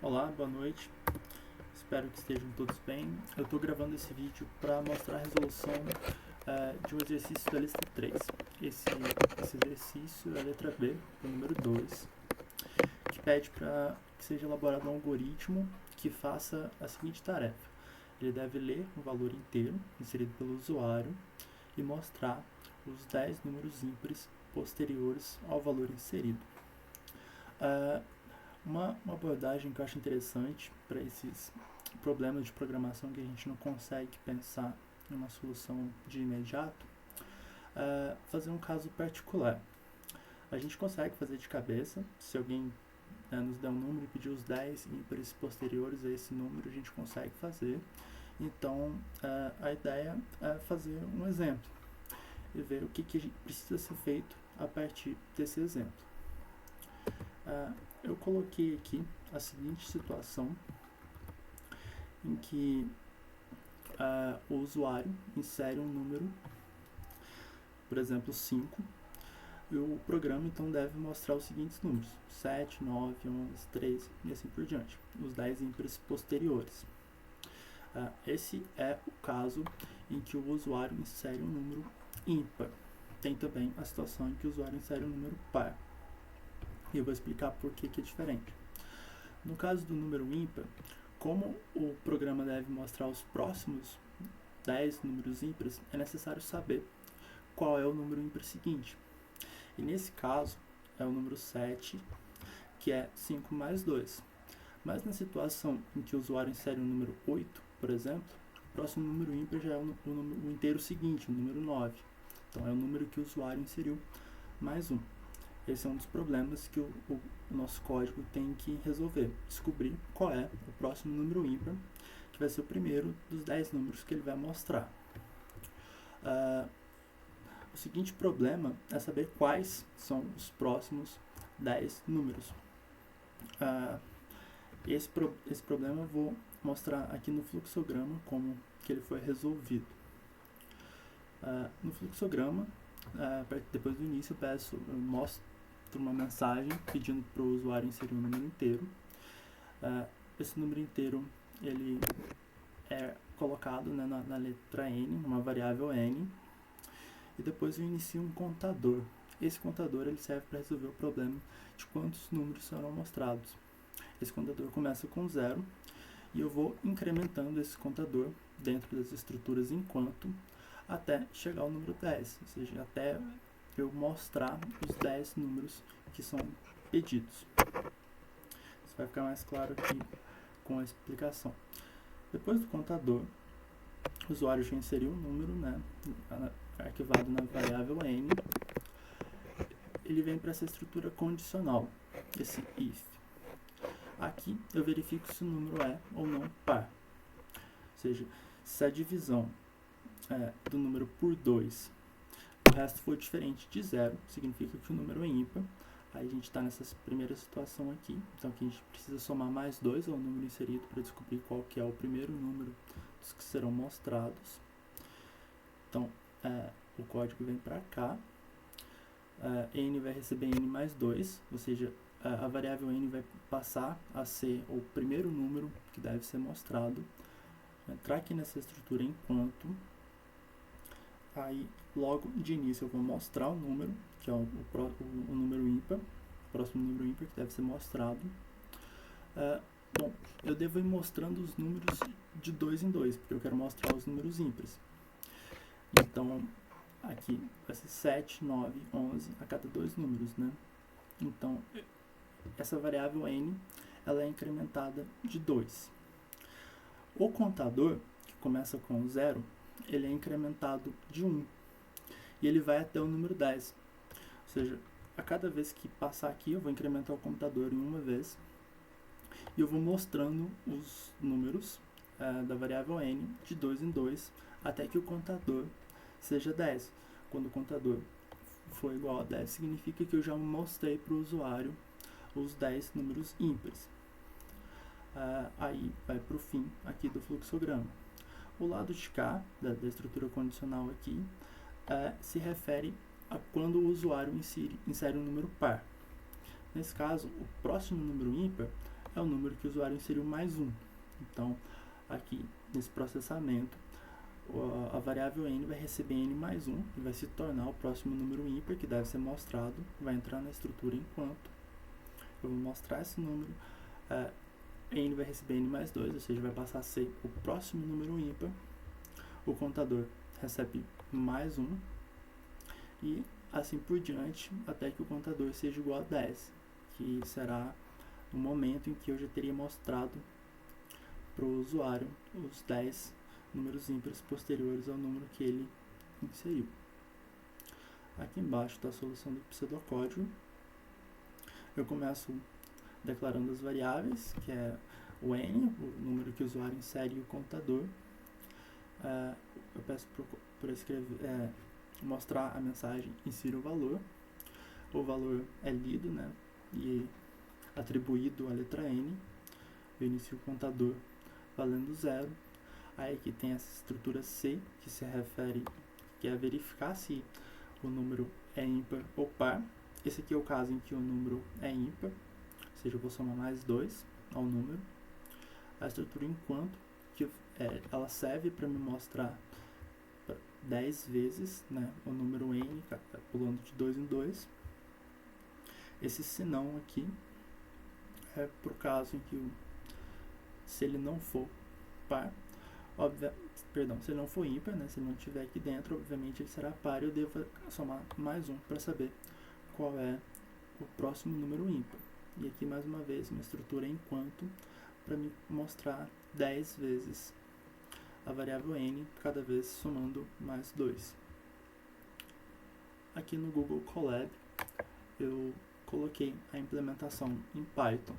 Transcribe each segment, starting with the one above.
Olá, boa noite. Espero que estejam todos bem. Eu estou gravando esse vídeo para mostrar a resolução de um exercício da lista 3. Esse exercício é a letra B, o número 2, que pede para que seja elaborado um algoritmo que faça a seguinte tarefa. Ele deve ler um valor inteiro inserido pelo usuário e mostrar os 10 números ímpares posteriores ao valor inserido. Uma abordagem que eu acho interessante para esses problemas de programação que a gente não consegue pensar em uma solução de imediato é fazer um caso particular. A gente consegue fazer de cabeça, se alguém nos der um número e pedir os 10 ímpares posteriores a esse número, a gente consegue fazer. Então, a ideia é fazer um exemplo e ver o que precisa ser feito a partir desse exemplo. Eu coloquei aqui a seguinte situação em que o usuário insere um número, por exemplo 5, e o programa então deve mostrar os seguintes números: 7, 9, 11, 13 e assim por diante, os 10 ímpares posteriores. Esse é o caso em que o usuário insere um número ímpar. Tem também a situação em que o usuário insere um número par. E eu vou explicar por que é diferente. No caso do número ímpar, como o programa deve mostrar os próximos 10 números ímpares, é necessário saber qual é o número ímpar seguinte. E nesse caso, é o número 7, que é 5 mais 2. Mas na situação em que o usuário insere o número 8, por exemplo, o próximo número ímpar já é o inteiro seguinte, o número 9. Então é o número que o usuário inseriu mais 1. Esse é um dos problemas que o nosso código tem que resolver, descobrir qual é o próximo número ímpar, que vai ser o primeiro dos 10 números que ele vai mostrar. O seguinte problema é saber quais são os próximos 10 números. Esse problema eu vou mostrar aqui no fluxograma como que ele foi resolvido. No fluxograma, depois do início, eu mostro uma mensagem pedindo para o usuário inserir um número inteiro. Esse número inteiro ele é colocado na letra n, uma variável n, e depois eu inicio um contador. Esse contador ele serve para resolver o problema de quantos números serão mostrados. Esse contador começa com 0 e eu vou incrementando esse contador dentro das estruturas enquanto até chegar ao número 10, ou seja, até eu mostrar os 10 números que são pedidos. Isso vai ficar mais claro aqui com a explicação. Depois do contador, o usuário já inseriu um número, arquivado na variável n. Ele vem para essa estrutura condicional, esse if. Aqui eu verifico se o número é ou não par. Ou seja, se a divisão do número por 2, o resto for diferente de 0, significa que o número é ímpar. Aí a gente está nessa primeira situação aqui. Então aqui a gente precisa somar mais 2 ao número inserido para descobrir qual que é o primeiro número dos que serão mostrados. Então o código vem para cá. N vai receber n mais 2, ou seja, a variável n vai passar a ser o primeiro número que deve ser mostrado. Vou entrar aqui nessa estrutura enquanto. Aí, logo de início, eu vou mostrar o número, que é o número ímpar, o próximo número ímpar que deve ser mostrado. Bom, eu devo ir mostrando os números de 2 em 2, porque eu quero mostrar os números ímpares. Então, aqui vai ser 7, 9, 11 a cada 2 números, né? Então, essa variável n, ela é incrementada de 2. O contador, que começa com 0, ele é incrementado de 1 e ele vai até o número 10. Ou seja, a cada vez que passar aqui, eu vou incrementar o contador em uma vez e eu vou mostrando os números da variável n de 2 em 2 até que o contador seja 10. Quando o contador for igual a 10, significa que eu já mostrei para o usuário os 10 números ímpares. Aí vai para o fim aqui do fluxograma. O lado de cá, da estrutura condicional aqui, se refere a quando o usuário insere um número par. Nesse caso, o próximo número ímpar é o número que o usuário inseriu mais 1. Então, aqui nesse processamento, a variável n vai receber n mais 1 e vai se tornar o próximo número ímpar que deve ser mostrado, vai entrar na estrutura enquanto. Eu vou mostrar esse número, n vai receber n mais 2, ou seja, vai passar a ser o próximo número ímpar. O contador recebe mais 1 e assim por diante, até que o contador seja igual a 10, que será o momento em que eu já teria mostrado para o usuário os 10 números ímpares posteriores ao número que ele inseriu. Aqui embaixo está a solução do pseudocódigo. Eu começo declarando as variáveis, que é o n, o número que o usuário insere, e o contador. Eu peço para escrever, mostrar a mensagem insira o valor. O valor é lido, né, e atribuído à letra n. Eu inicio o contador valendo 0. Aí aqui tem essa estrutura C, que se refere, que é verificar se o número é ímpar ou par. Esse aqui é o caso em que o número é ímpar, ou seja, eu vou somar mais 2 ao número. A estrutura enquanto, que ela serve para me mostrar 10 vezes, né, o número n, pulando de 2 em 2. Esse senão aqui é para o caso em que, se ele não for par, se ele não for ímpar, né, se ele não estiver aqui dentro, obviamente ele será par e eu devo somar mais 1 para saber qual é o próximo número ímpar. E aqui mais uma vez uma estrutura enquanto para me mostrar 10 vezes a variável n, cada vez somando mais 2. Aqui no Google Colab eu coloquei a implementação em Python.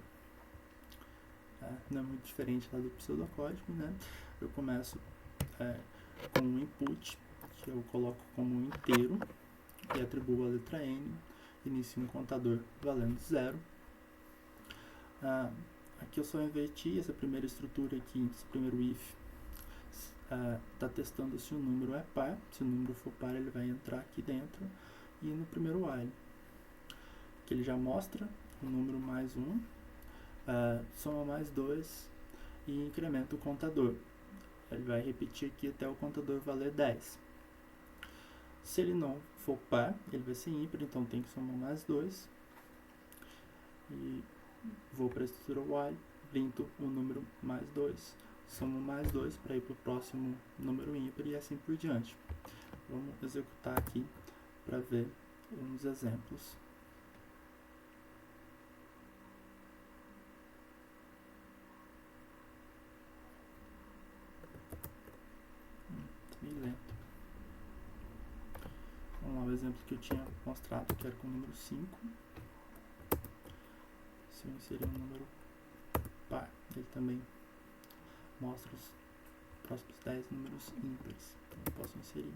Não é muito diferente lá do pseudocódigo, né? Eu começo com um input, que eu coloco como inteiro, e atribuo a letra n, inicio um contador valendo 0. Aqui eu só inverti essa primeira estrutura aqui, esse primeiro if, está testando se o número é par. Se o número for par, ele vai entrar aqui dentro, e no primeiro while, que ele já mostra o número mais 1, soma mais 2 e incrementa o contador. Ele vai repetir aqui até o contador valer 10. Se ele não for par, ele vai ser ímpar, então tem que somar mais 2. E vou para a estrutura while, printo o número mais 2, somo mais 2 para ir para o próximo número ímpar e assim por diante. Vamos executar aqui para ver uns exemplos. Meio lento. Vamos lá, o exemplo que eu tinha mostrado, que era com o número 5. Se eu inserir um número par, ele também mostra os próximos 10 números ímpares. Então eu posso inserir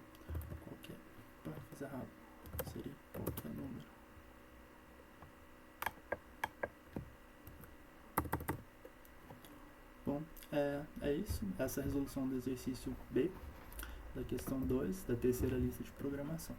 qualquer, fiz errado, inserir qualquer número. Bom, é isso. Essa é a resolução do exercício B, da questão 2, da terceira lista de programação.